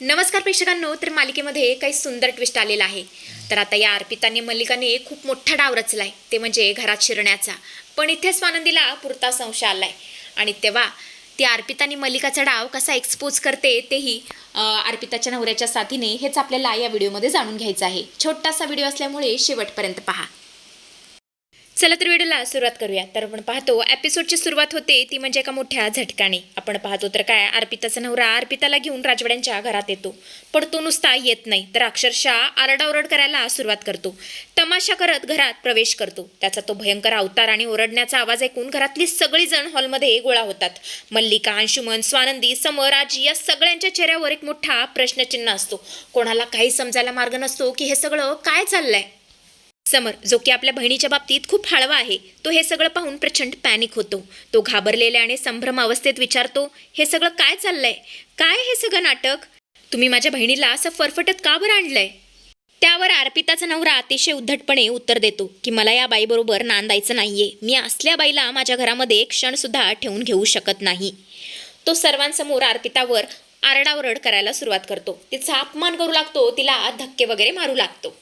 नमस्कार प्रेक्षकांनो, तर मालिकेमध्ये काही सुंदर ट्विस्ट आलेला आहे. तर आता या अर्पिताने मल्लिकाने खूप मोठा डाव रचलाय, ते म्हणजे घरात शिरण्याचा. पण इथे स्वानंदीला पुरता संशय आलाय आणि तेव्हा ती अर्पिताने मल्लिकाचा डाव कसा एक्सपोज करते तेही अर्पिताच्या नवऱ्याच्या साथीने हेच आपल्याला या व्हिडिओमध्ये जाणून घ्यायचं आहे. छोटासा व्हिडिओ असल्यामुळे शेवटपर्यंत पहा. चला तर व्हिडिओला सुरुवात करूया. तर आपण पाहतो एपिसोडची सुरुवात होते ती म्हणजे एका मोठ्या झटकाने. आपण पाहतो तर काय, अर्पिताचा नवरा अर्पिताला घेऊन राजवाड्यांच्या घरात येतो. पण तो नुसता येत नाही, तर अक्षरशः आरडाओरड करायला सुरुवात करतो. तमाशा करत घरात प्रवेश करतो. त्याचा तो भयंकर अवतार आणि ओरडण्याचा आवाज ऐकून घरातली सगळी जण हॉलमध्ये गोळा होतात. मल्लिका, अंशुमन, स्वानंदी, समर, आजी या सगळ्यांच्या चेहऱ्यावर एक मोठा प्रश्नचिन्ह असतो. कोणाला काही समजायला मार्ग नसतो की हे सगळं काय चाललंय. समर, जो की आपल्या बहिणीच्या बाबतीत खूप हळवा आहे, तो हे सगळं पाहून प्रचंड पॅनिक होतो. तो घाबरलेल्या आणि संभ्रम अवस्थेत विचारतो, हे सगळं काय चाललंय? काय हे सगळं नाटक? तुम्ही माझ्या बहिणीला असं फरफटत का बरं आणलंय? त्यावर अर्पिताचा नवरा अतिशय उद्धटपणे उत्तर देतो की मला या बाईबरोबर नांदायचं नाहीये. मी असल्या बाईला माझ्या घरामध्ये एक क्षण सुद्धा ठेवून घेऊ शकत नाही. तो सर्वांसमोर अर्पितावर आरडाओरड करायला सुरुवात करतो. तिचा अपमान करू लागतो, तिला धक्के वगैरे मारू लागतो.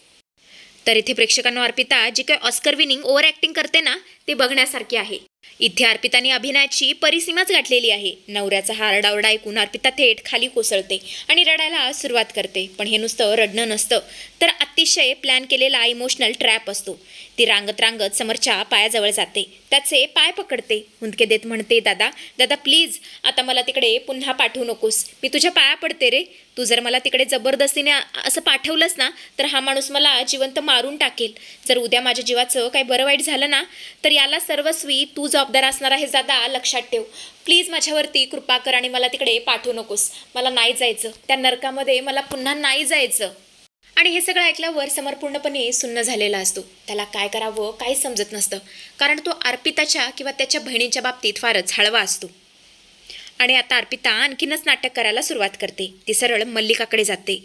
तर इथे प्रेक्षकांनो, अर्पिता जी काही ऑस्कर विनिंग ओव्हर ॲक्टिंग करते ना, ते बघण्यासारखी आहे. इथे अर्पिताने अभिनयाची परिसीमाच गाठलेली आहे. नवऱ्याचा हा आरडाओरडा ऐकून अर्पिता थेट खाली कोसळते आणि रडायला सुरुवात करते. पण हे नुसतं रडणं नसतं, तर अतिशय प्लॅन केलेला इमोशनल ट्रॅप असतो. ती रांगत रांगत समरच्या पायाजवळ जाते, त्याचे पाय पकडते, हुंदके देत म्हणते, दादा दादा प्लीज, आता मला तिकडे पुन्हा पाठवू नकोस. मी तुझ्या पाया पडते रे. तू जर मला तिकडे जबरदस्तीने असं पाठवलंस ना, तर हा माणूस मला जिवंत मारून टाकेल. जर उद्या माझ्या जीवाचं काही बरं वाईट झालं ना, तर याला सर्वस्वी तू जबाबदार असणार आहेस दादा, लक्षात ठेव. प्लीज माझ्यावरती कृपा कर आणि मला तिकडे पाठवू नकोस. मला नाही जायचं, त्या नरकामध्ये मला पुन्हा नाही जायचं. आणि हे सगळं ऐकल्यावर समर पूर्णपणे सुन्न झालेला असतो. त्याला काय करावं काही समजत नसतं, कारण तो अर्पिताच्या किंवा त्याच्या बहिणीच्या बाबतीत फारच हळवा असतो. आणि आता अर्पिता आणखीनच नाटक करायला सुरुवात करते. ती सरळ मल्लिकाकडे जाते.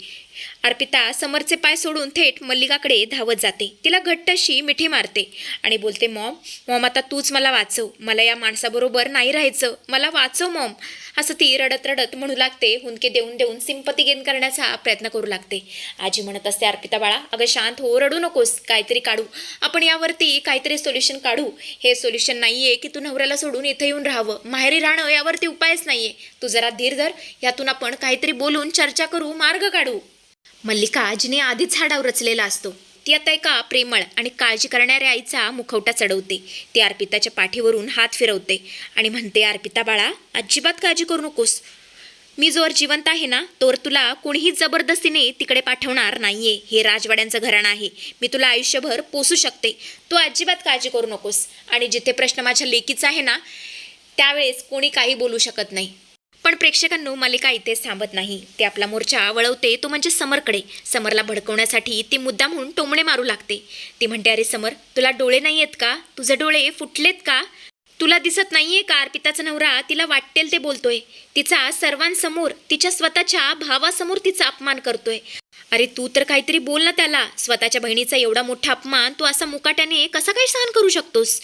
अर्पिता समरचे पाय सोडून थेट मल्लिकाकडे धावत जाते. तिला घट्ट अशी मिठी मारते आणि बोलते, मॉम मॉम आता तूच मला वाचव. मला या माणसाबरोबर नाही राहायचं. मला वाचव मॉम. असं ती रडत रडत म्हणू लागते. हुंदके देऊन देऊन सिंपती गेन करण्याचा प्रयत्न करू लागते. आजी म्हणत असते, अर्पिता बाळा, अगं शांत हो, रडू नकोस. काहीतरी काढू आपण यावरती, काहीतरी सोल्युशन काढू. हे सोल्युशन नाही आहे की तू नवऱ्याला सोडून इथं येऊन राहावं. माहेरी राहणं यावरती उपायच नाही आहे. तू जरा धीर धर. यातून आपण काहीतरी बोलून चर्चा करू, मार्ग काढू. मल्लिका, जिने आधीच हा डाव रचलेला असतो, ती आता एका प्रेमळ आणि काळजी करणाऱ्या आईचा मुखवटा चढवते. ती अर्पिताच्या पाठीवरून हात फिरवते आणि म्हणते, अर्पिता बाळा, अजिबात काळजी करू नकोस. मी जोवर जिवंत आहे ना, तोवर तुला कोणीही जबरदस्तीने तिकडे पाठवणार नाहीये. हे राजवाड्यांचं घराणं आहे. मी तुला आयुष्यभर पोसू शकते. तू अजिबात काळजी करू नकोस. आणि जिथे प्रश्न माझ्या लेकीचा आहे ना, त्यावेळेस कोणी काही बोलू शकत नाही. पण प्रेक्षकांनो, मालिका इथेच थांबत नाही. ते आपला मोर्चा वळवते, तो म्हणजे समरकडे. समरला भडकवण्यासाठी ती मुद्दाम म्हणून टोमणे मारू लागते. ती म्हणते, अरे समर, तुला डोळे नाही आहेत का? तुझे डोळे फुटलेत का? तुला दिसत नाहीये का अर्पिताचा नवरा तिला वाटेल ते बोलतोय? तिचा सर्वांसमोर, तिच्या स्वतःच्या भावासमोर तिचा अपमान करतोय. अरे तू तर काहीतरी बोल ना त्याला. स्वतःच्या बहिणीचा एवढा मोठा अपमान तू असा मुकाट्याने कसा काय सहन करू शकतोस?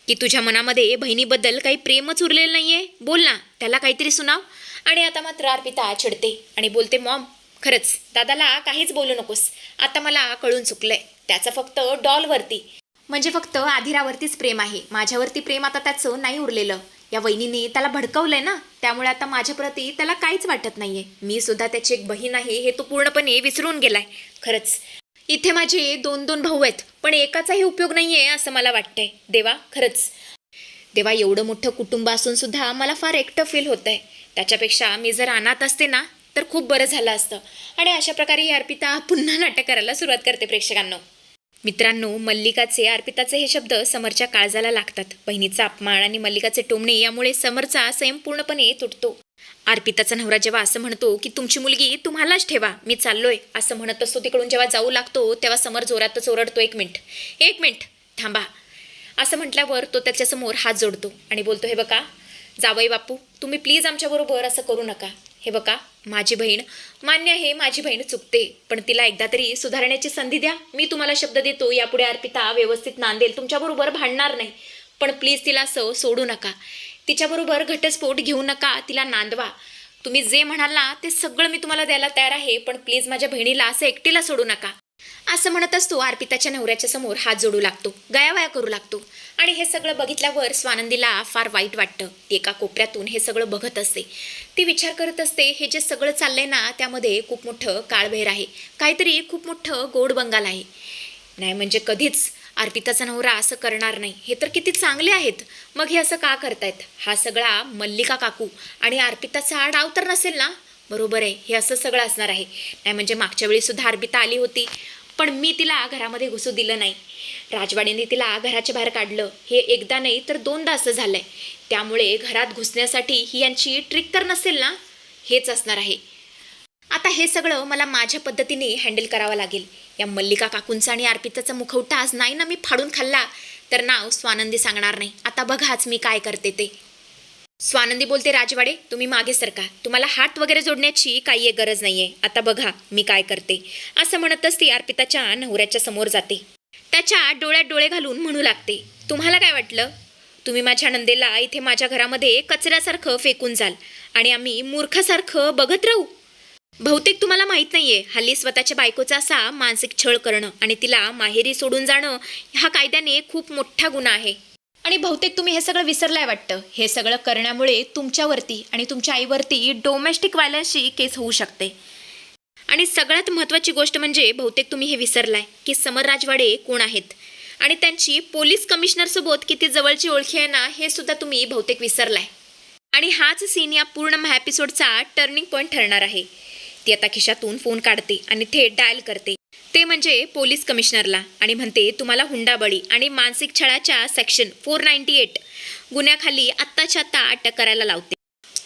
की तुझ्या मनामध्ये बहिणीबद्दल काही प्रेमच उरलेलं नाहीये? बोल ना, त्याला काहीतरी सुनाव. आणि आता मात्र अर्पिता चिडते आणि बोलते, मॉम खरंच दादाला काहीच बोलू नकोस. आता मला कळून चुकलंय. त्याचं फक्त डॉलवरती, म्हणजे फक्त आधिरावरतीच प्रेम आहे. माझ्यावरती प्रेम आता त्याचं नाही उरलेलं. या वहिनीने त्याला भडकवलंय ना, त्यामुळे आता माझ्याप्रती त्याला काहीच वाटत नाहीये. मी सुद्धा त्याची एक बहीण आहे हे तो पूर्णपणे विसरून गेलाय. खरंच इथे माझे 2 भाऊ आहेत, पण एकाचाही उपयोग नाहीये असं मला वाटतंय. देवा, खरंच देवा, एवढं मोठं कुटुंब असून सुद्धा मला फार एकटं फील होतंय. त्याच्यापेक्षा मी जर अनाथ असते ना, तर खूप बरं झालं असतं. आणि अशा प्रकारे ही अर्पिता पुन्हा नाटक करायला सुरुवात करते. प्रेक्षकांनो, मित्रांनो, मल्लिकाचे अर्पिताचे हे शब्द समरच्या काळजाला लागतात. बहिणीचा अपमान आणि मल्लिकाचे टोमणे यामुळे समरचा संयम पूर्णपणे तुटतो. अर्पिताचा नवरा जेव्हा असं म्हणतो की तुमची मुलगी तुम्हालाच ठेवा, मी चाललोय, असं म्हणत असतो, तिकडून जेव्हा जाऊ लागतो तेव्हा समर जोरातच ओरडतो, एक मिनिट थांबा. असं म्हटल्यावर तो त्याच्यासमोर हात जोडतो आणि बोलतो, हे बघा जावई बापू, तुम्ही प्लीज आमच्याबरोबर असं करू नका. हे बघा, माझी बहीण, मान्य आहे माझी बहीण चुकते, पण तिला एकदा तरी सुधारण्याची संधी द्या. मी तुम्हाला शब्द देतो, यापुढे अर्पिता व्यवस्थित नांदेल, तुमच्याबरोबर भांडणार नाही. पण प्लीज तिला असं सोडू नका. तिच्याबरोबर घटस्फोट घेऊ नका, तिला नांदवा. तुम्ही जे म्हणाल ना ते सगळं मी तुम्हाला द्यायला तयार आहे, पण प्लीज माझ्या बहिणीला असं एकटीला सोडू नका. असं म्हणतच तो अर्पिताच्या नवऱ्याच्या समोर हात जोडू लागतो, गयावया करू लागतो. आणि हे सगळं बघितल्यावर स्वानंदीला फार वाईट वाटतं. ती एका कोपऱ्यातून हे सगळं बघत असते. ती विचार करत असते, हे जे सगळं चाललंय ना त्यामध्ये खूप मोठं काळभैर आहे, काहीतरी खूप मोठं गोड बंगाल आहे. नाही म्हणजे कधीच अर्पिताचा नवरा असं करणार नाही. हे तर किती चांगले आहेत, मग हे असं का करतायत? हा सगळा मल्लिका काकू आणि अर्पिताचा डाव तर नसेल ना? बरोबर आहे, हे असं सगळं असणार आहे. नाही म्हणजे मागच्या वेळी सुद्धा अर्पिता आली होती, पण मी तिला घरामध्ये घुसू दिलं नाही. राजवाडीने तिला घराच्या बाहेर काढलं. हे एकदा नाही तर दोनदा असं झालंय. त्यामुळे घरात घुसण्यासाठी ही यांची ट्रिक तर नसेल ना? हेच असणार आहे. आता हे सगळं मला माझ्या पद्धतीने हँडल करावं लागेल. या मल्लिका काकूंचा आणि अर्पिताचा मुखवटा आज नाही ना मी फाडून खाल्ला तर नाव स्वानंदी सांगणार नाही. आता बघाच मी काय करते ते. स्वानंदी बोलते, राजवाडे तुम्ही मागे सरका, तुम्हाला हात वगैरे जोडण्याची काही गरज नाहीये. आता बघा मी काय करते. असं म्हणतच ती अर्पिताच्या नवऱ्याच्या समोर जाते. त्याच्या डोळ्यात डोळे घालून म्हणू लागते, तुम्हाला काय वाटलं? तुम्ही माझ्या नंदेला इथे माझ्या घरामध्ये कचऱ्यासारखं फेकून जाल आणि आम्ही मूर्खासारखं बघत राहू? बहुतेक तुम्हाला माहीत नाहीये, हल्ली स्वतःच्या बायकोचा असा मानसिक छळ करणं आणि तिला माहेरी सोडून जाणं हा कायद्याने खूप मोठा गुन्हा आहे. आणि बहुतेक तुम्ही हे सगळं विसरलाय वाटतं. हे सगळं करण्यामुळे तुमच्यावरती आणि तुमच्या आईवरती डोमेस्टिक व्हायलन्सची केस होऊ शकते. आणि सगळ्यात महत्त्वाची गोष्ट म्हणजे बहुतेक तुम्ही हे विसरलाय की समर राजवाडे कोण आहेत आणि त्यांची पोलीस कमिशनरसोबत किती जवळची ओळखी आहे ना, हे सुद्धा तुम्ही बहुतेक विसरलाय. आणि हाच सीन या पूर्ण एपिसोडचा टर्निंग पॉईंट ठरणार आहे. ती आता खिशातून फोन काढते आणि थेट डायल करते, ते म्हणजे पोलीस कमिशनरला, आणि म्हणते, तुम्हाला हुंडाबळी आणि मानसिक छळाच्या सेक्शन 498 गुन्ह्याखाली आत्ताच्या आत्ता अटक करायला लावते.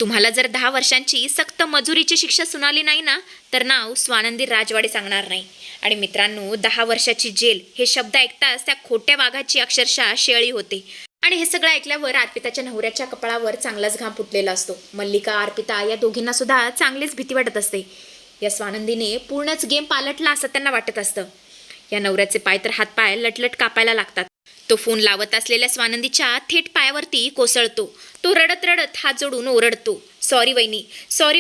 तुम्हाला जर 10 वर्षांची सक्त मजुरीची शिक्षा सुनावली नाही ना तर नाव स्वानंदी राजवाडे सांगणार नाही. आणि मित्रांनो, 10 वर्षाची जेल हे शब्द ऐकताच त्या खोट्या वाघाची अक्षरशः शेळी होते. आणि हे सगळं ऐकल्यावर अर्पिताच्या नवऱ्याच्या कपाळावर चांगलाच घाम फुटलेला असतो. मल्लिका, अर्पिता या दोघींना सुद्धा चांगलीच भीती वाटत असते. या स्वानंदीने पूर्णच गेम पालटला असं त्यांना वाटत असतं. या नवऱ्याचे पाय तर हातपाय लटलट कापायला लागतात. तो फोन लावत असलेल्या स्वानंदीच्या थेट पायावरती कोसळतो. तो रडत रडत हात जोडून ओरडतो, सॉरी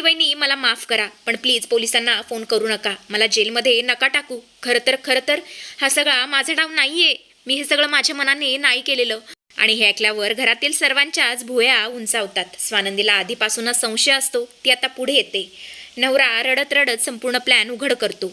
वहिनी, मला माफ करा, पण प्लीज पोलिसांना फोन करू नका, मला जेलमध्ये नका टाकू. खरं तर हा सगळा माझा डाव नाहीये, मी हे सगळं माझ्या मनाने नाही केलेलं. आणि हे ऐकल्यावर घरातील सर्वांच्याच भुवया उंचावतात. स्वानंदीला आधीपासूनच संशय असतो. ती आता पुढे येते. नवरा रडत रडत संपूर्ण प्लॅन उघड करतो.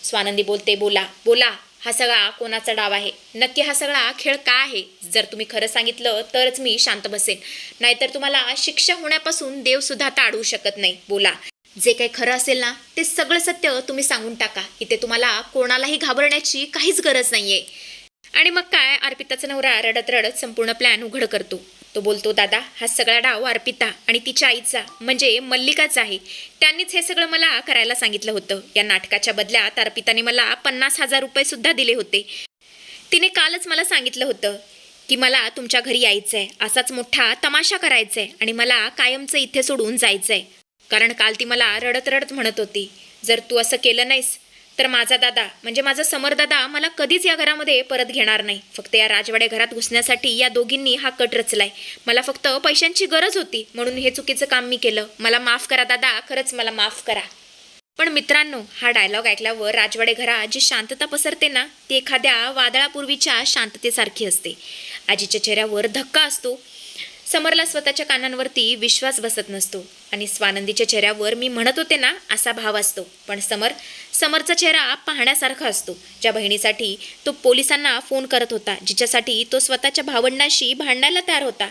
स्वानंदी बोलते, बोला हा सगळा कोणाचा डाव आहे? नक्की हा सगळा खेळ का आहे? जर तुम्ही खरं सांगितलं तरच मी शांत बसेन, नाहीतर तुम्हाला शिक्षा होण्यापासून देव सुद्धा आता अडवू शकत नाही. बोला, जे काही खरं असेल ना ते सगळं सत्य तुम्ही सांगून टाका. इथे तुम्हाला कोणालाही घाबरण्याची काहीच गरज नाहीये. आणि मग काय, अर्पिताचा नवरा रडत रडत संपूर्ण प्लॅन उघड करतो. तो बोलतो, दादा हा सगळा डाव अर्पिता आणि तिच्या आईचा म्हणजे मल्लिकाचा आहे. त्यांनीच हे सगळं मला करायला सांगितलं होतं. या नाटकाच्या बदल्यात अर्पिताने मला 50,000 रुपये सुद्धा दिले होते. तिने कालच मला सांगितलं होतं की मला तुमच्या घरी यायचं आहे, असाच मोठा तमाशा करायचा आहे आणि मला कायमचं इथे सोडून जायचं आहे. कारण काल ती मला रडत रडत म्हणत होती, जर तू असं केलं नाहीस तर माझा दादा म्हणजे माझा समर दादा मला कधीच या घरामध्ये परत घेणार नाही. फक्त या राजवाड्या घरात घुसण्यासाठी या दोघींनी हा कट रचलाय. मला फक्त पैशांची गरज होती म्हणून हे चुकीचं काम मी केलं. मला माफ करा दादा, खरंच मला माफ करा. पण मित्रांनो, हा डायलॉग ऐकल्यावर राजवाडे घरात जी शांतता पसरते ना ती एखाद्या वादळापूर्वीच्या शांततेसारखी असते. आजीच्या चेहऱ्यावर धक्का असतो. समरला स्वतःच्या कानांवरती विश्वास बसत नसतो आणि स्वानंदीच्या चेहऱ्यावर मी म्हणत होते ना असा भाव असतो. पण समरचा चेहरा पाहण्यासारखा असतो. ज्या बहिणीसाठी तो पोलिसांना फोन करत होता, जिच्यासाठी तो स्वतःच्या भावंडांशी भांडायला तयार होता,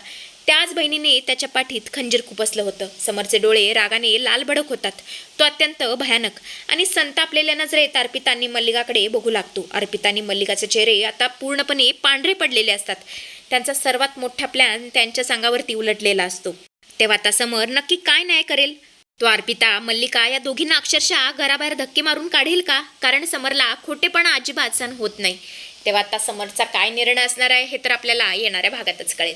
त्याच बहिणीने त्याच्या पाठीत खंजीर खुपसलं होतं. समरचे डोळे रागाने लाल भडक होतात. तो अत्यंत भयानक आणि संतापलेल्या नजरेत अर्पितांनी मल्लिकाकडे बघू लागतो. अर्पितांनी मल्लिकाचे चेहरे आता पूर्णपणे पांढरे पडलेले असतात. त्यांचा सर्वात मोठा प्लॅन त्यांच्या सांगावरती उलटलेला असतो. तेव्हा आता समर नक्की काय न्याय करेल? तो अर्पिता, मल्लिका या दोघींना अक्षरशः घराबाहेर धक्के मारून काढेल का? कारण समरला खोटेपणा अजिबात सहन होत नाही. तेव्हा आता समरचा काय निर्णय असणार आहे हे तर आपल्याला येणाऱ्या भागातच कळेल.